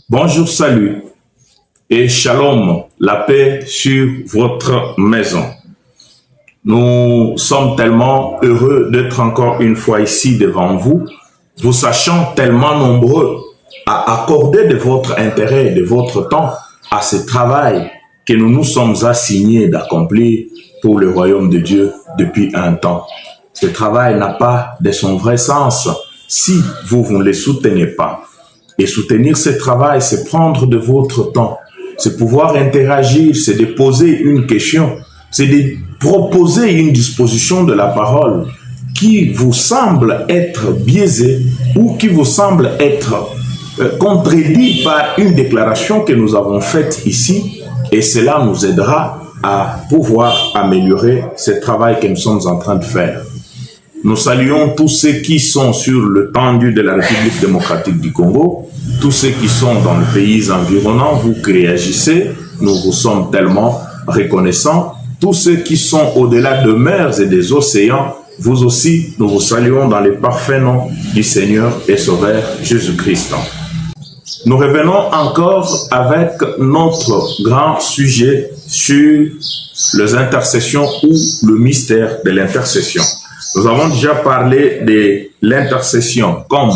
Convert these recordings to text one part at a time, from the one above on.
Bonjour, salut et shalom, la paix sur votre maison. Nous sommes tellement heureux d'être encore une fois ici devant vous, vous sachant tellement nombreux à accorder de votre intérêt et de votre temps à ce travail que nous nous sommes assignés d'accomplir pour le royaume de Dieu depuis un temps. Ce travail n'a pas de son vrai sens si vous ne le soutenez pas. Et soutenir ce travail, c'est prendre de votre temps, c'est pouvoir interagir, c'est de poser une question, c'est de proposer une disposition de la parole qui vous semble être biaisée ou qui vous semble être contredit par une déclaration que nous avons faite ici, et cela nous aidera à pouvoir améliorer ce travail que nous sommes en train de faire. Nous saluons tous ceux qui sont sur l'étendue de la République démocratique du Congo, tous ceux qui sont dans les pays environnants, vous qui réagissez, nous vous sommes tellement reconnaissants. Tous ceux qui sont au-delà de mers et des océans, vous aussi, nous vous saluons dans le parfait nom du Seigneur et Sauveur Jésus-Christ. Nous revenons encore avec notre grand sujet sur les intercessions ou le mystère de l'intercession. Nous avons déjà parlé de l'intercession comme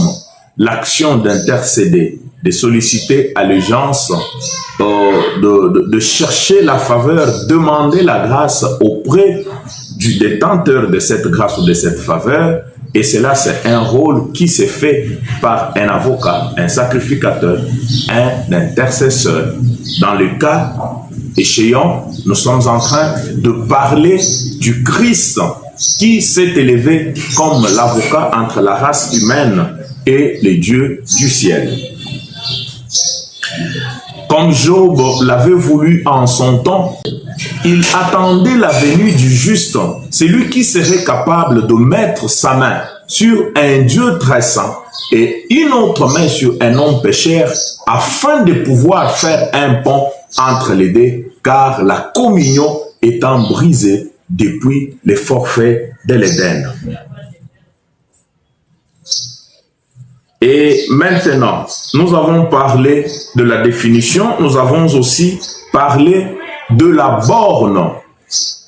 l'action d'intercéder, de solliciter allégeance, de chercher la faveur, demander la grâce auprès du détenteur de cette grâce ou de cette faveur. Et cela, c'est un rôle qui se fait par un avocat, un sacrificateur, un intercesseur. Dans le cas échéant, nous sommes en train de parler du Christ qui s'est élevé comme l'avocat entre la race humaine et les dieux du ciel. Comme Job l'avait voulu en son temps, il attendait la venue du juste, celui qui serait capable de mettre sa main sur un Dieu très saint et une autre main sur un homme pécheur afin de pouvoir faire un pont entre les deux, car la communion étant brisée depuis les forfaits de l'Éden. Et maintenant, nous avons parlé de la définition, nous avons aussi parlé de la borne.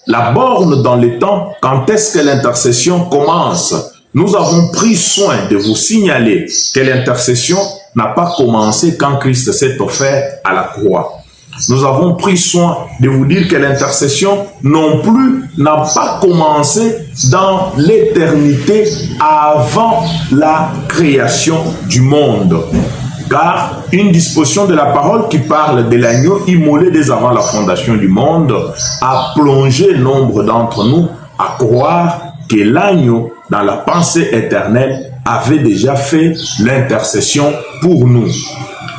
La borne dans le temps, quand est-ce que l'intercession commence? Nous avons pris soin de vous signaler que l'intercession n'a pas commencé quand Christ s'est offert à la croix. Nous avons pris soin de vous dire que l'intercession non plus n'a pas commencé dans l'éternité avant la création du monde. Car une disposition de la parole qui parle de l'agneau immolé dès avant la fondation du monde a plongé nombre d'entre nous à croire que l'agneau, dans la pensée éternelle, avait déjà fait l'intercession pour nous.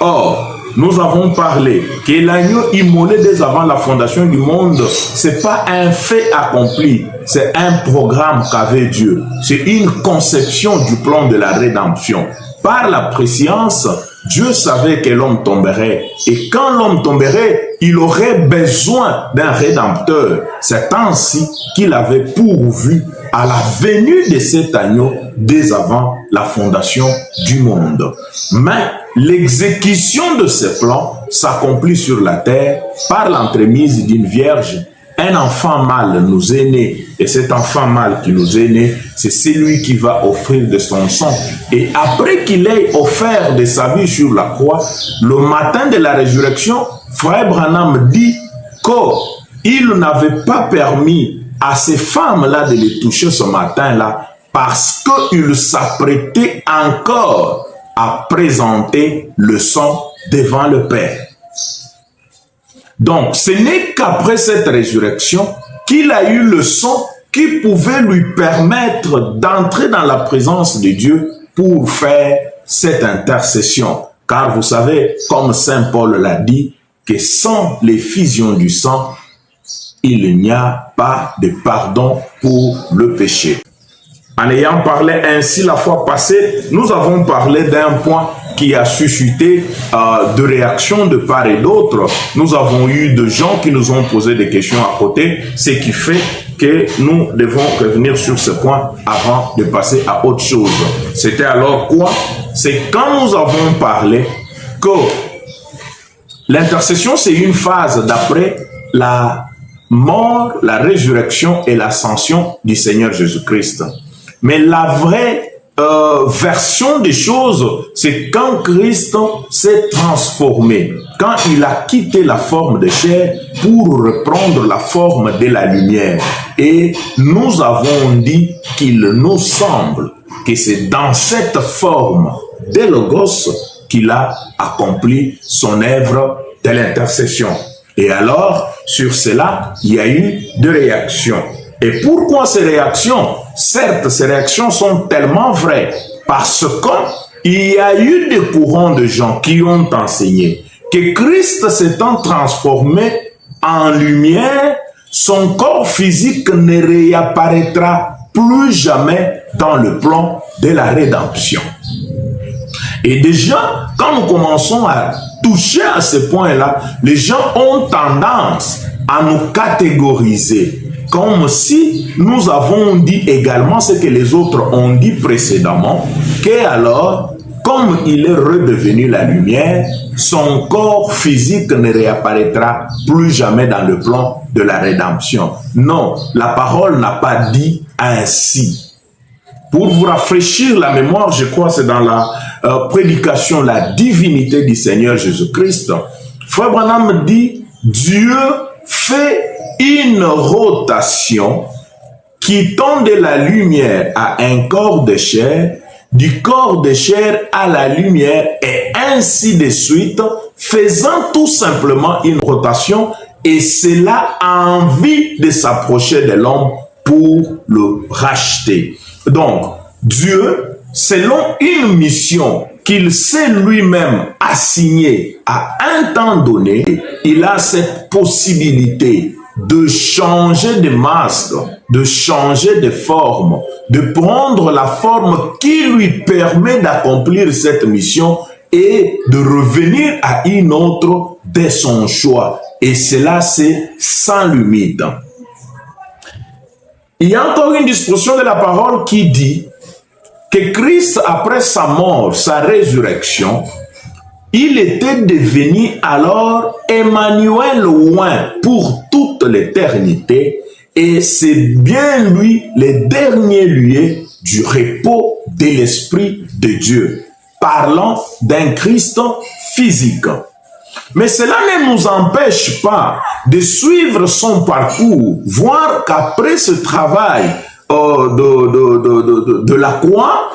Or, nous avons parlé que l'agneau immolé dès avant la fondation du monde, c'est pas un fait accompli, c'est un programme qu'avait Dieu. C'est une conception du plan de la rédemption. Par la préscience, Dieu savait que l'homme tomberait. Et quand l'homme tomberait, il aurait besoin d'un rédempteur. C'est ainsi qu'il avait pourvu à la venue de cet agneau dès avant la fondation du monde. Mais l'exécution de ce plan s'accomplit sur la terre par l'entremise d'une vierge. Un enfant mâle nous est né, et cet enfant mâle qui nous est né, c'est celui qui va offrir de son sang. Et après qu'il ait offert de sa vie sur la croix, le matin de la résurrection, Frère Branham dit qu'il n'avait pas permis à ces femmes-là de les toucher ce matin-là, parce qu'il s'apprêtait encore à présenter le sang devant le Père. Donc, ce n'est qu'après cette résurrection qu'il a eu le sang qui pouvait lui permettre d'entrer dans la présence de Dieu pour faire cette intercession. Car vous savez, comme Saint Paul l'a dit, que sans l'effusion du sang, il n'y a pas de pardon pour le péché. En ayant parlé ainsi la fois passée, nous avons parlé d'un point qui a suscité de réactions de part et d'autre. Nous avons eu de gens qui nous ont posé des questions à côté, ce qui fait que nous devons revenir sur ce point avant de passer à autre chose. C'était alors quoi? C'est quand nous avons parlé que L'intercession, c'est une phase d'après la mort, la résurrection et l'ascension du Seigneur Jésus-Christ. Mais la vraie version des choses, c'est quand Christ s'est transformé, quand il a quitté la forme de chair pour reprendre la forme de la lumière. Et nous avons dit qu'il nous semble que c'est dans cette forme de Logos qu'il a accompli son œuvre de l'intercession. Et alors, sur cela, il y a eu deux réactions. Et pourquoi ces réactions? Certes, ces réactions sont tellement vraies parce qu'il y a eu des courants de gens qui ont enseigné que Christ s'étant transformé en lumière, son corps physique ne réapparaîtra plus jamais dans le plan de la rédemption. Et déjà, quand nous commençons à toucher à ce point-là, les gens ont tendance à nous catégoriser comme si nous avons dit également ce que les autres ont dit précédemment, que alors, comme il est redevenu la lumière, son corps physique ne réapparaîtra plus jamais dans le plan de la rédemption. Non, la parole n'a pas dit ainsi. Pour vous rafraîchir la mémoire, je crois que c'est dans la prédication, la divinité du Seigneur Jésus-Christ. Frère Branham dit, Dieu fait une rotation qui tend de la lumière à un corps de chair, du corps de chair à la lumière, et ainsi de suite, faisant tout simplement une rotation, et cela a envie de s'approcher de l'homme pour le racheter. Donc, Dieu, selon une mission qu'il s'est lui-même assigné à un temps donné, il a cette possibilité de changer de masque, de changer de forme, de prendre la forme qui lui permet d'accomplir cette mission et de revenir à une autre de son choix. Et cela, c'est sans limite. Il y a encore une disposition de la parole qui dit que Christ, après sa mort, sa résurrection, il était devenu alors Emmanuel loin pour toute l'éternité, et c'est bien lui le dernier lieu du repos de l'Esprit de Dieu, parlant d'un Christ physique. Mais cela ne nous empêche pas de suivre son parcours, voir qu'après ce travail de la croix,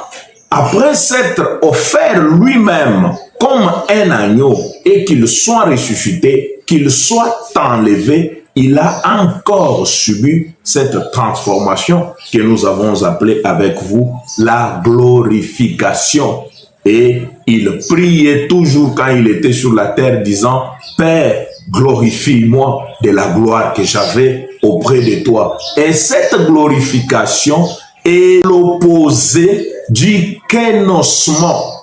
après s'être offert lui-même comme un agneau et qu'il soit ressuscité, qu'il soit enlevé, il a encore subi cette transformation que nous avons appelée avec vous la glorification. Et il priait toujours quand il était sur la terre disant « Père, glorifie-moi de la gloire que j'avais auprès de toi. » Et cette glorification est l'opposé du kénossement.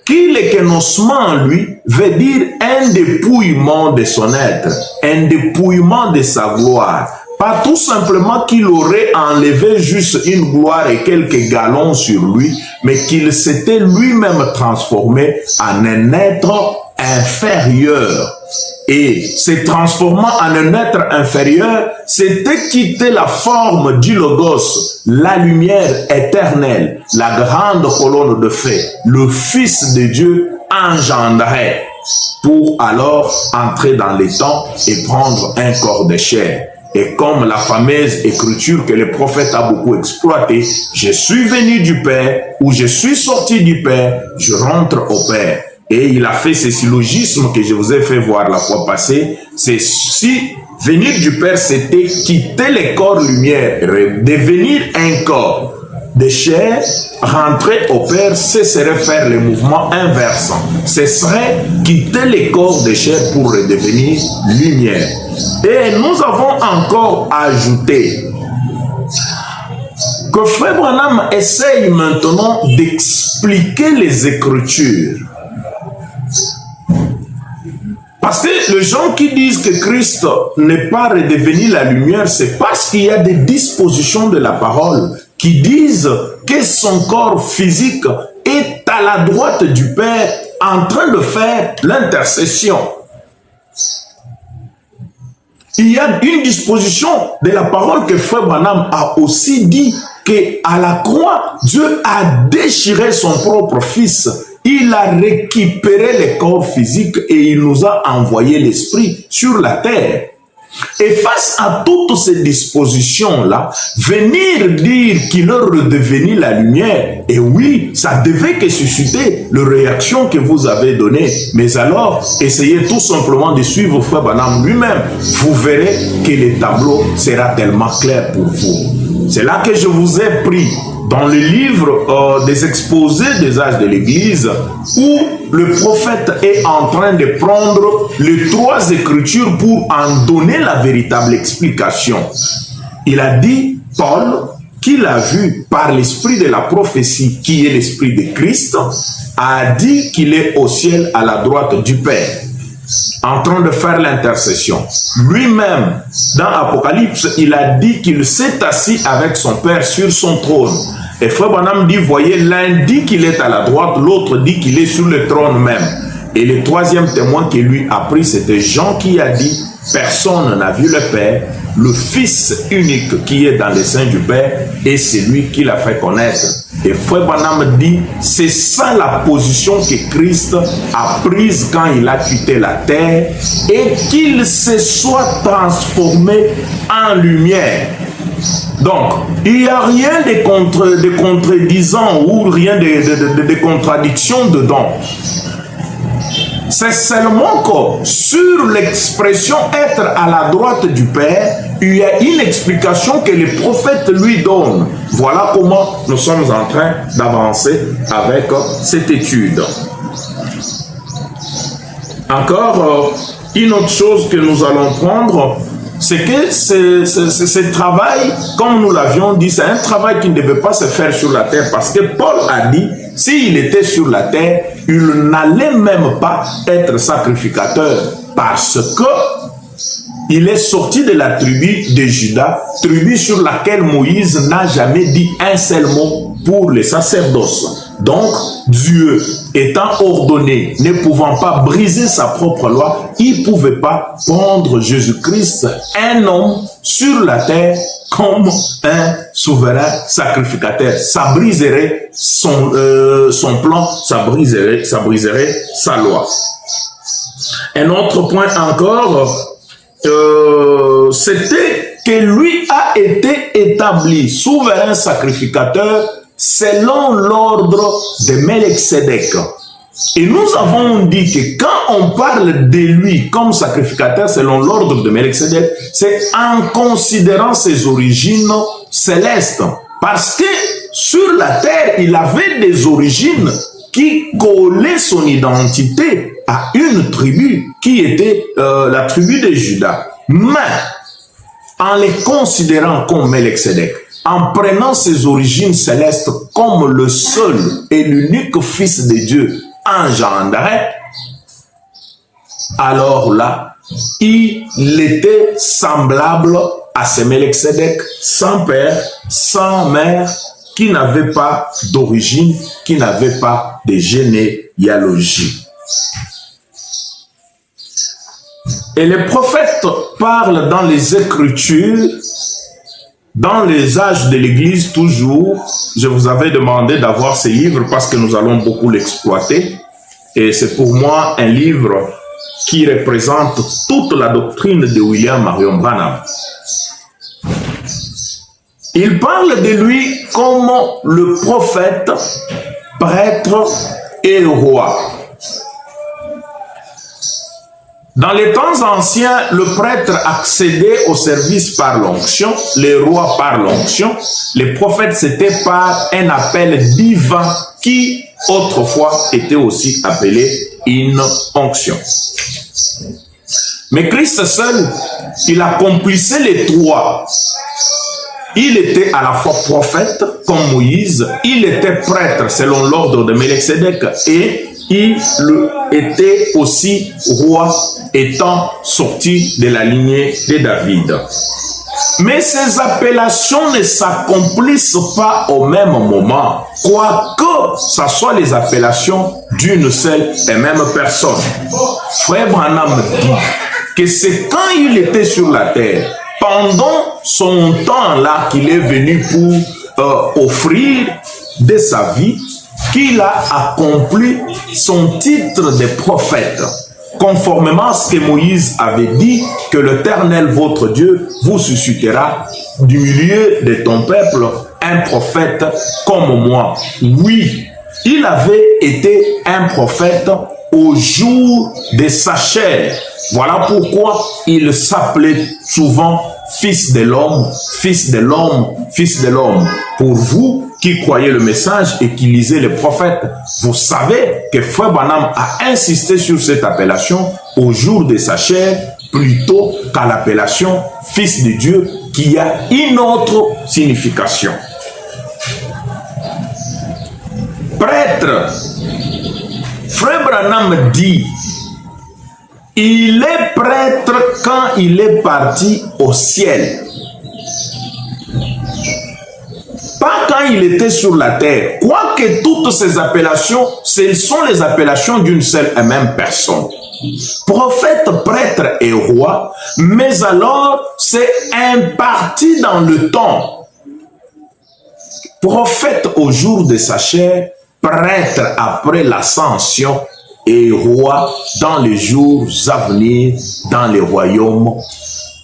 Qui le kénossement en lui veut dire un dépouillement de son être, un dépouillement de sa gloire. Pas tout simplement qu'il aurait enlevé juste une gloire et quelques galons sur lui, mais qu'il s'était lui-même transformé en un être inférieur. Et se transformant en un être inférieur, c'était quitter la forme du Logos, la lumière éternelle, la grande colonne de feu, le Fils de Dieu engendré, pour alors entrer dans les temps et prendre un corps de chair. Et comme la fameuse écriture que le prophète a beaucoup exploitée, je suis venu du Père, ou je suis sorti du Père, je rentre au Père. Et il a fait ce syllogisme que je vous ai fait voir la fois passée. C'est si venir du Père, c'était quitter le corps lumière, devenir un corps de chair, rentrer au Père, ce serait faire le mouvement inversant. Ce serait quitter les corps de chair pour redevenir lumière. Et nous avons encore ajouté que Frère Branham essaye maintenant d'expliquer les Écritures. Parce que les gens qui disent que Christ n'est pas redevenu la lumière, c'est parce qu'il y a des dispositions de la parole qui disent que son corps physique est à la droite du Père en train de faire l'intercession. il y a une disposition de la parole que Frère Branham a aussi dit qu'à la croix, Dieu a déchiré son propre fils. Il a récupéré le corps physique et il nous a envoyé l'esprit sur la terre. Et face à toutes ces dispositions-là, venir dire qu'il est redevenu la lumière, et oui, ça devait que susciter la réaction que vous avez donnée. Mais alors, essayez tout simplement de suivre Frère Branham lui-même. Vous verrez que le tableau sera tellement clair pour vous. C'est là que je vous ai pris dans le livre des exposés des âges de l'Église, où le prophète est en train de prendre les 3 Écritures pour en donner la véritable explication. Il a dit, Paul, qu'il a vu par l'esprit de la prophétie, qui est l'esprit de Christ, a dit qu'il est au ciel à la droite du Père, en train de faire l'intercession. Lui-même, dans Apocalypse, il a dit qu'il s'est assis avec son Père sur son trône. Et Frère Branham dit, voyez, l'un dit qu'il est à la droite, l'autre dit qu'il est sur le trône même. Et le 3e témoin qui lui a pris, c'était Jean qui a dit, personne n'a vu le Père, le Fils unique qui est dans le sein du Père, et c'est lui qui l'a fait connaître. Et Frère Branham dit, c'est ça la position que Christ a prise quand il a quitté la terre, et qu'il se soit transformé en lumière. Donc, il n'y a rien de contredisant ou rien de contradiction dedans. C'est seulement que sur l'expression être à la droite du Père, il y a une explication que le prophète lui donne. Voilà comment nous sommes en train d'avancer avec cette étude. Encore une autre chose que nous allons prendre, c'est que ce travail, comme nous l'avions dit, c'est un travail qui ne devait pas se faire sur la terre, parce que Paul a dit, s'il était sur la terre, il n'allait même pas être sacrificateur, parce que il est sorti de la tribu de Juda, tribu sur laquelle Moïse n'a jamais dit un seul mot pour les sacerdoces. Donc, Dieu étant ordonné, ne pouvant pas briser sa propre loi, il ne pouvait pas prendre Jésus-Christ, un homme sur la terre, comme un souverain sacrificateur. Ça briserait son plan, ça briserait sa loi. Un autre point encore, c'était que lui a été établi souverain sacrificateur selon l'ordre de Melchizedek. Et nous avons dit que quand on parle de lui comme sacrificateur selon l'ordre de Melchizedek, c'est en considérant ses origines célestes. Parce que sur la terre, il avait des origines qui collaient son identité à une tribu qui était la tribu de Juda. Mais en les considérant comme Melchizedek, en prenant ses origines célestes comme le seul et l'unique Fils de Dieu engendré, alors là, il était semblable à ce Melchizedek, sans père, sans mère, qui n'avait pas d'origine, qui n'avait pas de généalogie. Et les prophètes parlent dans les Écritures, dans les âges de l'Église toujours. Je vous avais demandé d'avoir ces livres parce que nous allons beaucoup l'exploiter. Et c'est pour moi un livre qui représente toute la doctrine de William Marion Branham. Il parle de lui comme le prophète, prêtre et roi. Dans les temps anciens, le prêtre accédait au service par l'onction, les rois par l'onction, les prophètes c'était par un appel divin qui autrefois était aussi appelé une onction. Mais Christ seul, il accomplissait les trois. Il était à la fois prophète comme Moïse, il était prêtre selon l'ordre de Melchizedek et il était aussi roi étant sorti de la lignée de David. Mais ces appellations ne s'accomplissent pas au même moment, quoique ce soit les appellations d'une seule et même personne. Frère Branham dit que c'est quand il était sur la terre, pendant son temps là qu'il est venu pour offrir de sa vie, qu'il a accompli son titre de prophète, conformément à ce que Moïse avait dit, que l'Éternel, votre Dieu, vous suscitera du milieu de ton peuple un prophète comme moi. Oui, il avait été un prophète au jour de sa chair. Voilà pourquoi il s'appelait souvent fils de l'homme, fils de l'homme, fils de l'homme. Pour vous qui croyez le message et qui lisez les prophètes, vous savez que Frère Branham a insisté sur cette appellation au jour de sa chair plutôt qu'à l'appellation fils de Dieu qui a une autre signification. Prêtre, Frère Branham dit, il est prêtre quand il est parti au ciel. Pas quand il était sur la terre. Quoique toutes ces appellations, ce sont les appellations d'une seule et même personne. Prophète, prêtre et roi, mais alors c'est imparti dans le temps. Prophète au jour de sa chair, prêtre après l'ascension et roi dans les jours à venir, dans les royaumes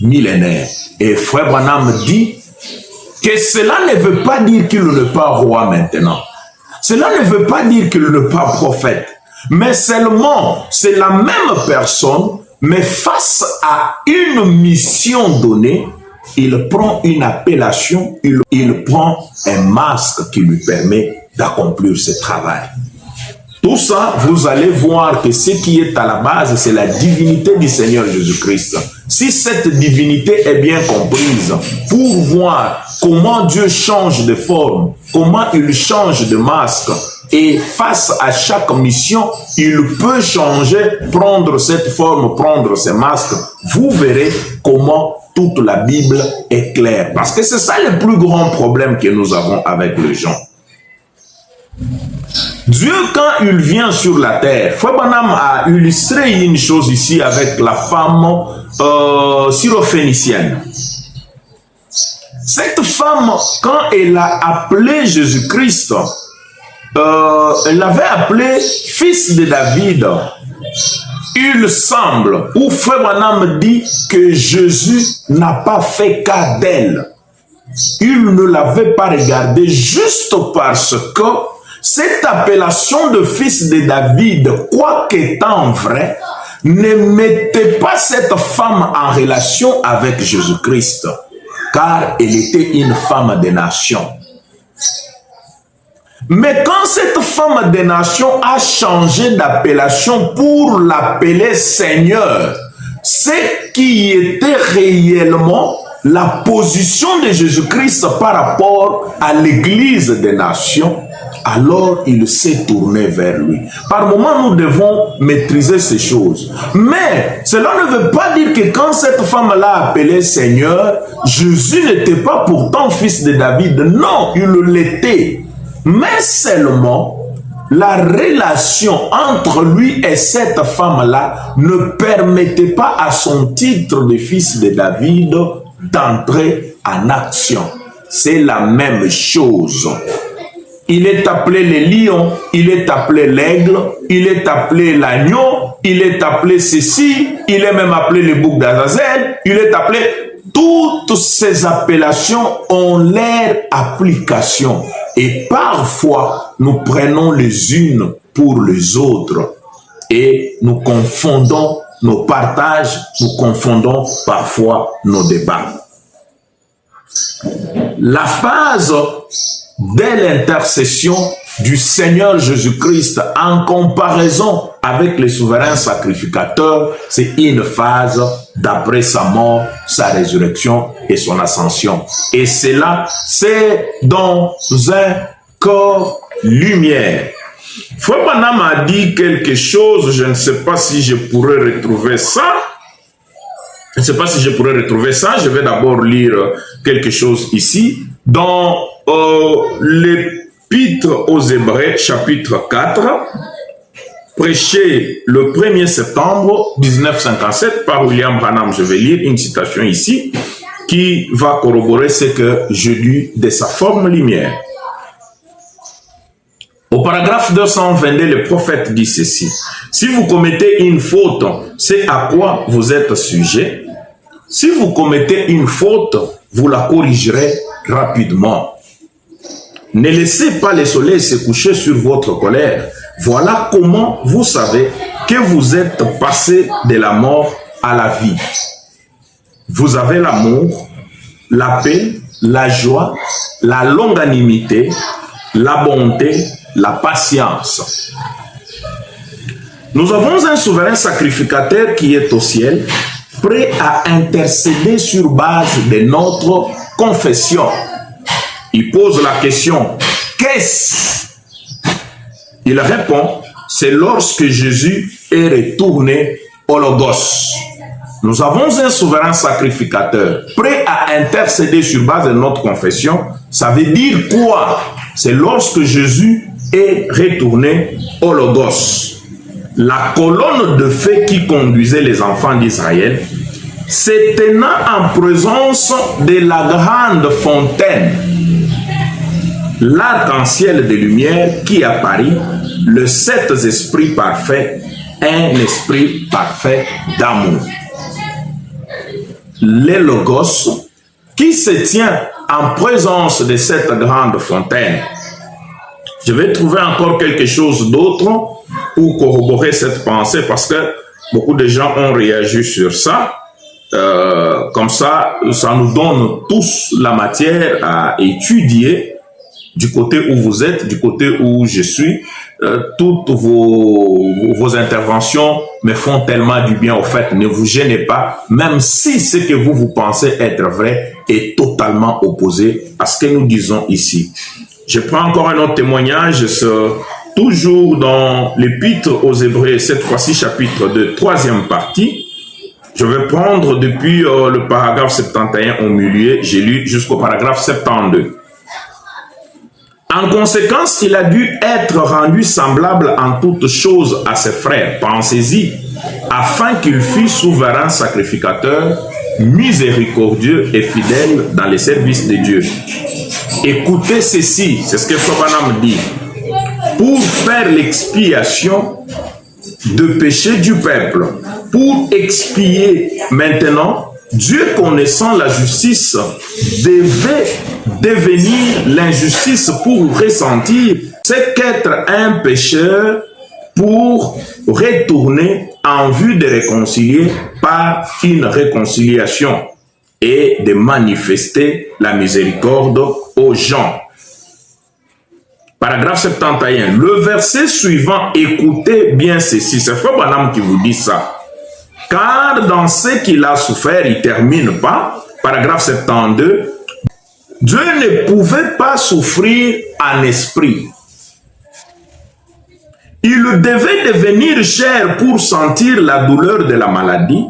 millénaires. Et Frère Branham dit que cela ne veut pas dire qu'il n'est pas roi maintenant. Cela ne veut pas dire qu'il n'est pas prophète. Mais seulement, c'est la même personne, mais face à une mission donnée, il prend une appellation, il prend un masque qui lui permet d'accomplir ce travail. Tout ça, vous allez voir que ce qui est à la base, c'est la divinité du Seigneur Jésus-Christ. Si cette divinité est bien comprise, pour voir comment Dieu change de forme, comment il change de masque, et face à chaque mission, il peut changer, prendre cette forme, prendre ce masque, vous verrez comment toute la Bible est claire. Parce que c'est ça le plus grand problème que nous avons avec les gens. Dieu, quand il vient sur la terre, Frère Branham a illustré une chose ici avec la femme syrophénicienne. Cette femme, quand elle a appelé Jésus-Christ, elle l'avait appelé fils de David. Il semble, ou Frère Branham dit que Jésus n'a pas fait cas d'elle. Il ne l'avait pas regardée juste parce que cette appellation de fils de David, quoiqu'étant vrai, ne mettait pas cette femme en relation avec Jésus-Christ, car elle était une femme des nations. Mais quand cette femme des nations a changé d'appellation pour l'appeler Seigneur, ce qui était réellement la position de Jésus-Christ par rapport à l'Église des nations, alors il s'est tourné vers lui. Par moments, nous devons maîtriser ces choses. Mais cela ne veut pas dire que quand cette femme l'a appelé Seigneur, Jésus n'était pas pourtant fils de David. Non, il l'était. Mais seulement, la relation entre lui et cette femme-là ne permettait pas à son titre de fils de David d'entrer en action. C'est la même chose. Il est appelé le lion, il est appelé l'aigle, il est appelé l'agneau, il est appelé ceci, il est même appelé le bouc d'Azazel, il est appelé... Toutes ces appellations ont leur application. Et parfois, nous prenons les unes pour les autres. Et nous confondons nos partages, nous confondons parfois nos débats. La phase de l'intercession du Seigneur Jésus-Christ en comparaison avec les souverains sacrificateurs, c'est une phase d'après sa mort, sa résurrection et son ascension. Et cela, c'est dans un corps lumière. Frère Branham a dit quelque chose, je ne sais pas si je pourrais retrouver ça. Je ne sais pas si je pourrais retrouver ça. Je vais d'abord lire quelque chose ici. Dans l'Épître aux Hébreux, chapitre 4, prêché le 1er septembre 1957 par William Branham. Je vais lire une citation ici qui va corroborer ce que je dis de sa forme lumière. Au paragraphe 222, le prophète dit ceci. Si vous commettez une faute, c'est à quoi vous êtes sujet. Si vous commettez une faute, vous la corrigerez rapidement. Ne laissez pas le soleil se coucher sur votre colère. Voilà comment vous savez que vous êtes passé de la mort à la vie. Vous avez l'amour, la paix, la joie, la longanimité, la bonté, la patience. Nous avons un souverain sacrificateur qui est au ciel, prêt à intercéder sur base de notre confession. Il pose la question, qu'est-ce? Il répond, c'est lorsque Jésus est retourné au Logos. Nous avons un souverain sacrificateur, prêt à intercéder sur base de notre confession. Ça veut dire quoi? C'est lorsque Jésus est retourné au Logos. La colonne de feu qui conduisait les enfants d'Israël, se tenant en présence de la grande fontaine, l'arc-en-ciel de lumière qui apparut, le sept esprits parfaits, un esprit parfait d'amour. Le Logos qui se tient en présence de cette grande fontaine. Je vais trouver encore quelque chose d'autre pour corroborer cette pensée parce que beaucoup de gens ont réagi sur ça. Comme ça, ça nous donne tous la matière à étudier du côté où vous êtes, du côté où je suis. Toutes vos interventions me font tellement du bien. Au fait, ne vous gênez pas, même si ce que vous pensez être vrai est totalement opposé à ce que nous disons ici. Je prends encore un autre témoignage, toujours dans l'Épître aux Hébreux, cette fois-ci chapitre 2, troisième partie. Je vais prendre depuis le paragraphe 71 au milieu, j'ai lu jusqu'au paragraphe 72. En conséquence, il a dû être rendu semblable en toutes choses à ses frères. Pensez-y, afin qu'il fût souverain sacrificateur, miséricordieux et fidèle dans les services de Dieu. Écoutez ceci, c'est ce que Branham dit, pour faire l'expiation de péché du peuple, pour expier maintenant, Dieu connaissant la justice devait devenir l'injustice pour ressentir ce qu'être un pécheur pour retourner en vue de réconcilier par une réconciliation et de manifester la miséricorde aux gens. Paragraphe 71. Le verset suivant, écoutez bien ceci. C'est Frère Branham qui vous dit ça. Car dans ce qu'il a souffert, il ne termine pas. Paragraphe 72. Dieu ne pouvait pas souffrir en esprit. Il devait devenir chair pour sentir la douleur de la maladie,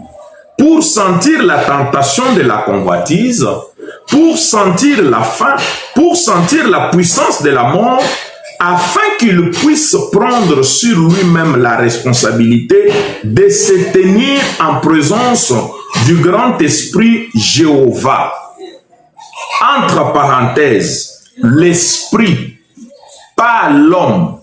pour sentir la tentation de la convoitise, pour sentir la faim, pour sentir la puissance de la mort, afin qu'il puisse prendre sur lui-même la responsabilité de se tenir en présence du grand esprit Jéhovah. Entre parenthèses, l'esprit, pas l'homme,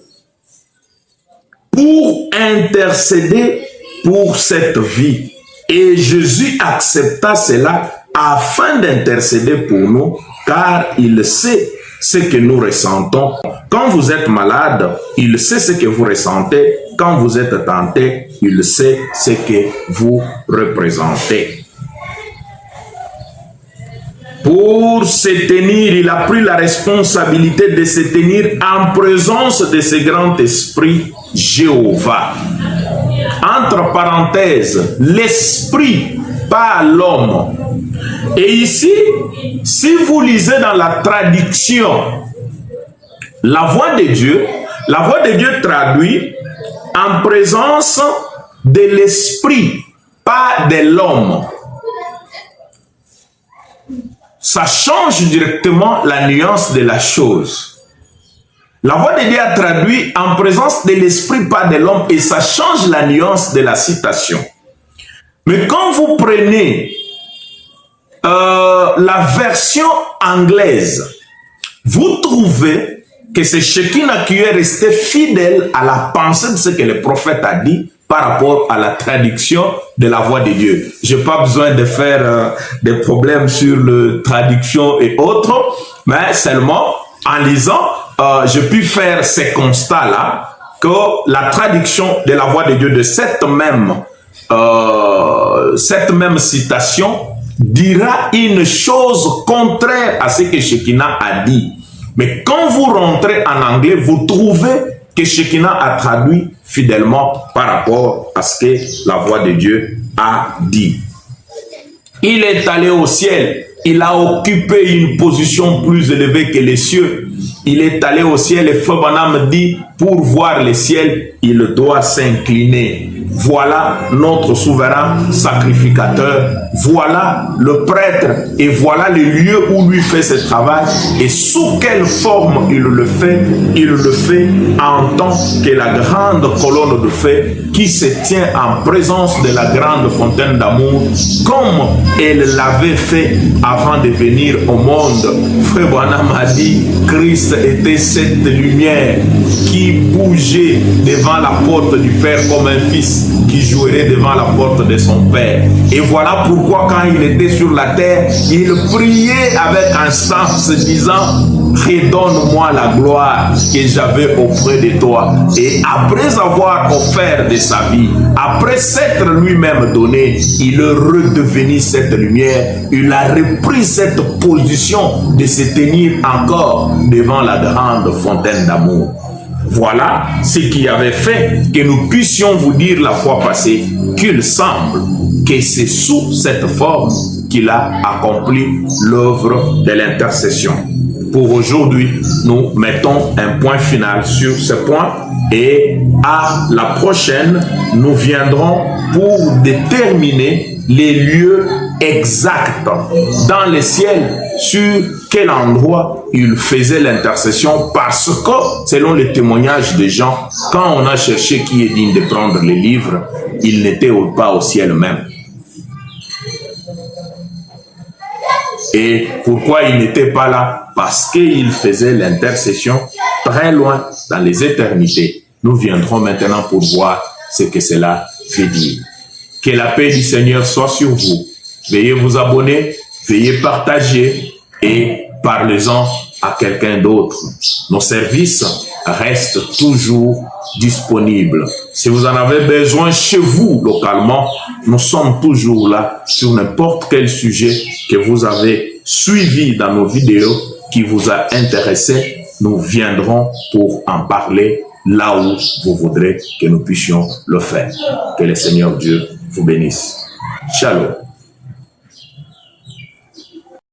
pour intercéder pour cette vie. Et Jésus accepta cela afin d'intercéder pour nous, car il sait ce que nous ressentons. Quand vous êtes malade, il sait ce que vous ressentez. Quand vous êtes tenté, il sait ce que vous représentez. Pour se tenir, il a pris la responsabilité de se tenir en présence de ce grand esprit Jéhovah. Entre parenthèses, l'esprit, pas l'homme. Et ici, si vous lisez dans la traduction, la voix de Dieu traduit en présence de l'esprit, pas de l'homme. Ça change directement la nuance de la chose. La voix de Dieu a traduit en présence de l'esprit, pas de l'homme, et ça change la nuance de la citation. Mais quand vous prenez la version anglaise, vous trouvez que c'est Shekinah qui est resté fidèle à la pensée de ce que le prophète a dit par rapport à la traduction de la voix de Dieu. Je n'ai pas besoin de faire des problèmes sur la traduction et autres, mais seulement en lisant, j'ai pu faire ces constats-là, que la traduction de la voix de Dieu de cette même citation dira une chose contraire à ce que Shekinah a dit. Mais quand vous rentrez en anglais, vous trouvez que Shekinah a traduit fidèlement par rapport à ce que la voix de Dieu a dit. Il est allé au ciel, il a occupé une position plus élevée que les cieux. Il est allé au ciel et Frère Branham dit, pour voir le ciel, il doit s'incliner. Voilà notre souverain sacrificateur. Voilà le prêtre et voilà le lieu où lui fait ce travail et sous quelle forme il le fait. Il le fait en tant que la grande colonne de feu qui se tient en présence de la grande fontaine d'amour comme elle l'avait fait avant de venir au monde. Frère Branham a dit, Christ était cette lumière qui bougeait devant la porte du Père comme un fils qui jouerait devant la porte de son Père. Et voilà pourquoi quand il était sur la terre, il priait avec instance disant, redonne-moi la gloire que j'avais auprès de toi. Et après avoir offert de sa vie, après s'être lui-même donné, il est redevenu cette lumière. Il a repris cette position de se tenir encore devant la grande fontaine d'amour. Voilà ce qui avait fait que nous puissions vous dire la fois passée qu'il semble que c'est sous cette forme qu'il a accompli l'œuvre de l'intercession. Pour aujourd'hui, nous mettons un point final sur ce point et à la prochaine, nous viendrons pour déterminer les lieux exacts dans le ciel sur quel endroit il faisait l'intercession parce que, selon les témoignages des gens, quand on a cherché qui est digne de prendre les livres, il n'était pas au ciel même. Et pourquoi il n'était pas là? Parce qu'il faisait l'intercession très loin dans les éternités. Nous viendrons maintenant pour voir ce que cela veut dire. Que la paix du Seigneur soit sur vous. Veuillez vous abonner, veuillez partager et parlez-en à quelqu'un d'autre. Nos services restent toujours disponibles. Si vous en avez besoin chez vous localement, nous sommes toujours là sur n'importe quel sujet que vous avez suivi dans nos vidéos qui vous a intéressé. Nous viendrons pour en parler là où vous voudrez que nous puissions le faire. Que le Seigneur Dieu vous bénisse. Shalom.